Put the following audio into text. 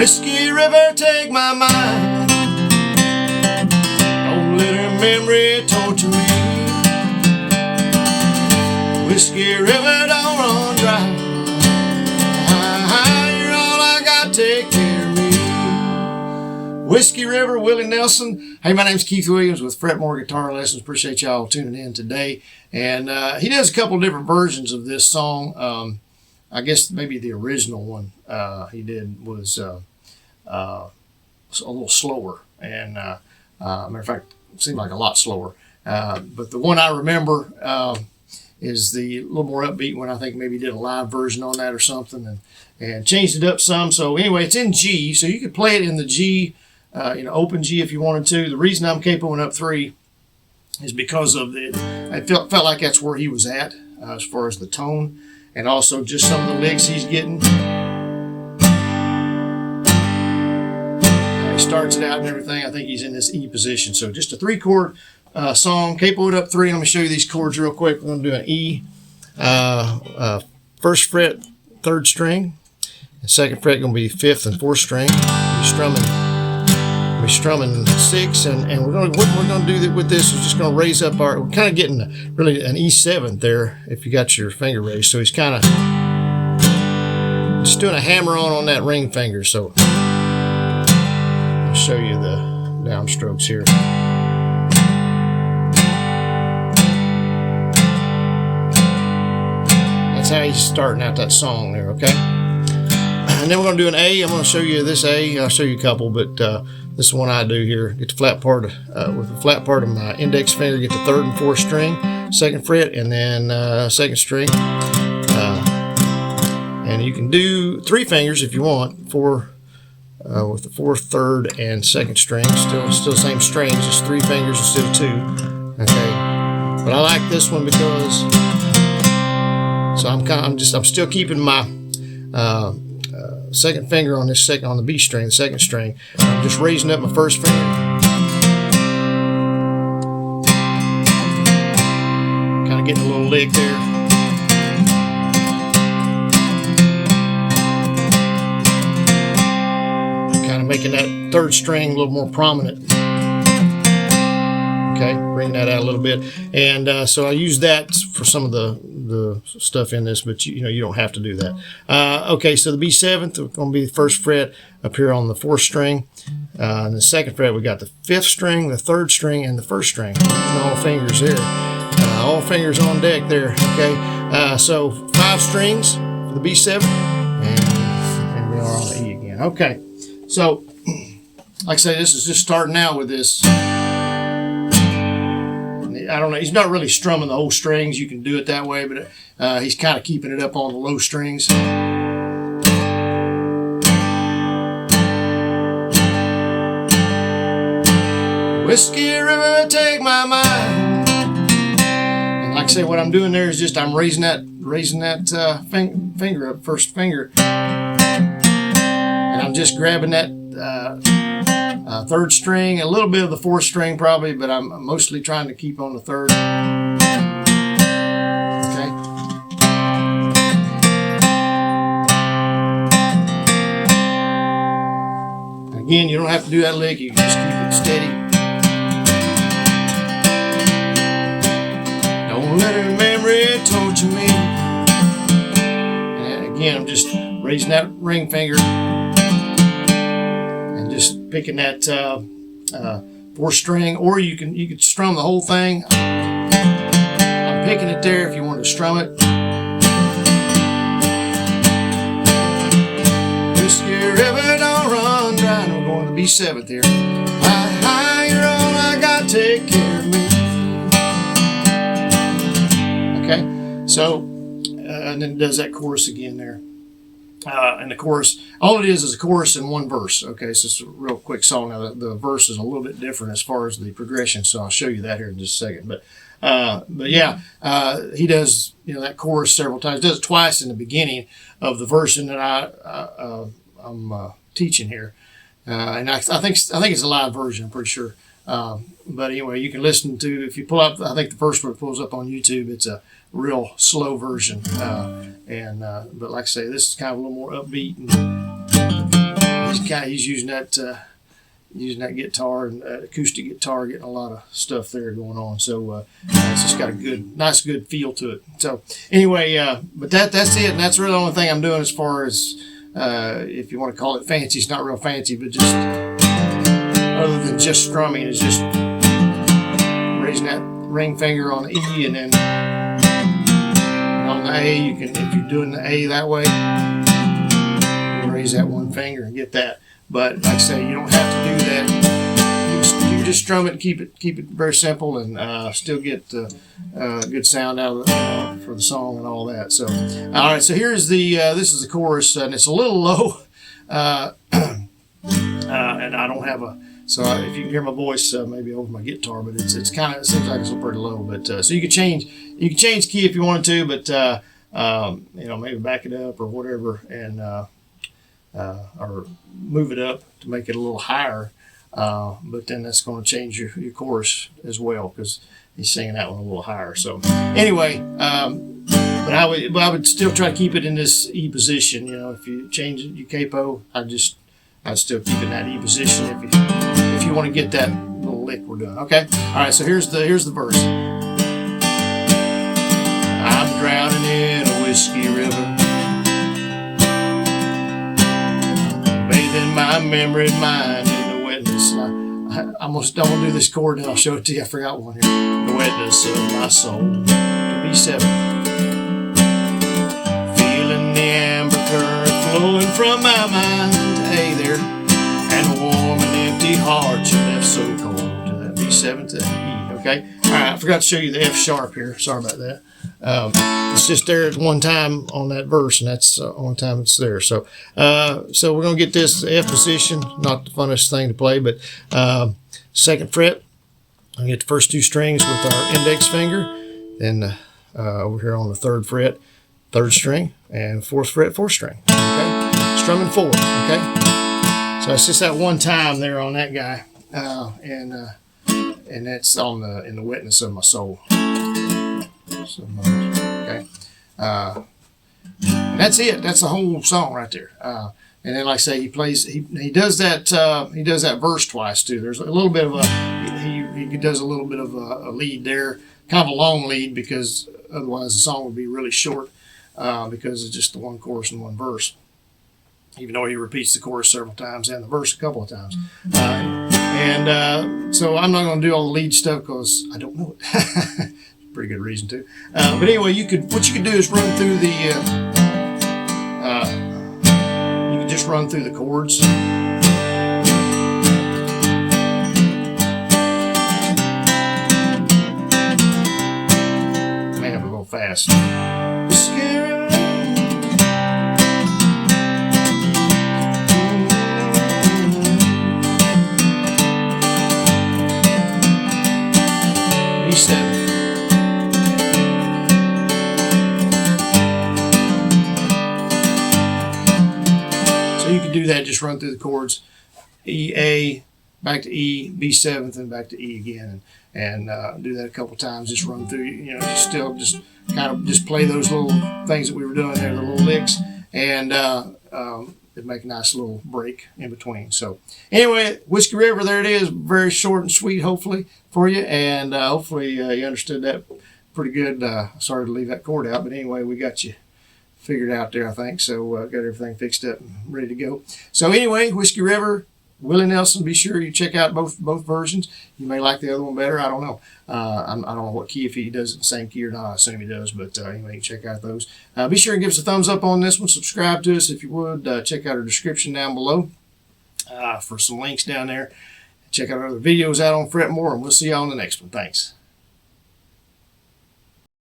Whiskey River, take my mind. Don't let her memory torture me. Whiskey River, don't run dry. You're all I got, take care of me. Whiskey River, Willie Nelson. Hey, my name's Keith Williams with Fretmore Guitar Lessons. Appreciate y'all tuning in today. And he does a couple different versions of this song. I guess maybe the original one he did was a little slower, and matter of fact, it seemed like a lot slower. But the one I remember is the little more upbeat one. I think maybe he did a live version on that or something, and changed it up some. So anyway, it's in G, so you could play it in the G, open G if you wanted to. The reason I'm capoing up 3 is because of I felt like that's where he was at as far as the tone. And also just some of the licks he's getting. He starts it out and everything. I think he's in this E position. So just a 3-chord song. Capoed up 3. Let me show you these chords real quick. We're going to do an E. First fret, 3rd string. The 2nd fret going to be 5th and 4th string. We're strumming 6, and what we're going to do with this is just going to raise up we're kind of getting really an E7 there if you got your finger raised. So he's kind of just doing a hammer on that ring finger. So I'll show you the downstrokes here. That's how he's starting out that song there, okay? And then we're going to do an A. I'm going to show you this A. I'll show you a couple, but this is one I do here. Get the flat part with the flat part of my index finger. Get the 3rd and 4th string, 2nd fret, and then 2nd string. And you can do 3 fingers if you want. With the 4th, 3rd, and 2nd string. Still the same strings, just 3 fingers instead of 2. Okay. But I like this one because I'm still keeping my 2nd finger on on the B string, the 2nd string. I'm just raising up my 1st finger. Kind of getting a little lick there. Kind of making that 3rd string a little more prominent. Okay, bring that out a little bit. And so I use that for some of the stuff in this, but you don't have to do that. Okay, so the B7th is going to be the 1st fret up here on the 4th string. And the 2nd fret, we got the 5th string, the 3rd string, and the 1st string. All fingers there. All fingers on deck there. Okay, so 5 strings for the B7, and we are on the E again. Okay, so like I say, this is just starting out with this. I don't know. He's not really strumming the whole strings. You can do it that way, but he's kind of keeping it up on the low strings. Whiskey River, take my mind. And like I say, what I'm doing there is just I'm raising that finger up, 1st finger, and I'm just grabbing that 3rd string, a little bit of the 4th string probably, but I'm mostly trying to keep on the 3rd. Okay. Again, you don't have to do that lick. You can just keep it steady. Don't let her memory torture me. And again, I'm just raising that ring finger. Picking that 4th string, or you could strum the whole thing. I'm picking it there if you want to strum it. Whiskey River, don't run dry. And we're going to the B7th here. You're all I got, take care of me. Okay, so and then it does that chorus again there. And the chorus, all it is a chorus and 1 verse. Okay, so it's a real quick song. Now the verse is a little bit different as far as the progression, so I'll show you that here in just a second. But yeah, he does that chorus several times. Does it twice in the beginning of the version that I'm teaching here, and I think it's a live version. I'm pretty sure. But anyway, you can listen to, if you pull up, I think the first one pulls up on YouTube. It's a real slow version, but like I say, this is kind of a little more upbeat, and he's he's using that guitar and acoustic guitar, getting a lot of stuff there going on. So it's just got a nice good feel to it. So anyway, but that's it, and that's really the only thing I'm doing as far as if you want to call it fancy. It's not real fancy, but just other than just strumming, is just raising that ring finger on the E, and then on the A, you can, if you're doing the A that way, you can raise that one finger and get that. But like I say, you don't have to do that. You just strum it and keep it very simple, and still get good sound out of it for the song and all that. So, all right. So here's this is the chorus, and it's a little low, and I don't have a. So if you can hear my voice, maybe over my guitar, but it's kind of, it seems like it's pretty low. But so you can change key if you wanted to, but maybe back it up or whatever, and or move it up to make it a little higher. But then that's going to change your chorus as well, because he's singing that one a little higher. So anyway, but I would still try to keep it in this E position. If you change it, you capo, I'd still keep it in that E position if you want to get that little lick we're doing. Okay. All right. So here's the verse. I'm drowning in a whiskey river, bathing my memory mind in the wetness. I'm gonna do this chord and I'll show it to you. I forgot one here. The wetness of my soul. To B7. Feeling the amber current flowing from my mind to A there, and a warm and empty heart you left so cold. To that B7 to E. Okay. All right. I forgot to show you the F sharp here. Sorry about that. It's just there at one time on that verse, and that's the only time it's there. So we're going to get this F position, not the funnest thing to play, but second fret. I get the first two strings with our index finger, then over here on the third fret, third string, and fourth fret, fourth string. Okay, strumming forward. Okay, so it's just that one time there on that guy, and that's in the wetness of my soul. Okay, and that's it. That's the whole song right there. And then, like I say, he does that verse twice too. There's a little bit of he does a little bit of a lead there, kind of a long lead, because otherwise the song would be really short, because it's just the one chorus and one verse. Even though he repeats the chorus several times and the verse a couple of times. So I'm not going to do all the lead stuff because I don't know it. Pretty good reason to. But anyway, what you could do is run through the you can just run through the chords. May have a little fast. B7. You can do that, just run through the chords, E, A, back to E, B7th, and back to E again, and do that a couple times. Just run through, just kind of play those little things that we were doing there, the little licks, and it'd make a nice little break in between. So anyway, Whiskey River, there it is, very short and sweet, hopefully for you, and hopefully you understood that pretty good. Sorry to leave that chord out, but anyway, we got you figured out there, I think. So got everything fixed up and ready to go. So anyway, Whiskey River, Willie Nelson. Be sure you check out both versions. You may like the other one better. I don't know. I don't know what key, if he does it in the same key or not. I assume he does, but anyway, you can check out those. Be sure and give us a thumbs up on this one. Subscribe to us if you would. Check out our description down below for some links down there. Check out our other videos out on Fretmore, and we'll see you on the next one. Thanks.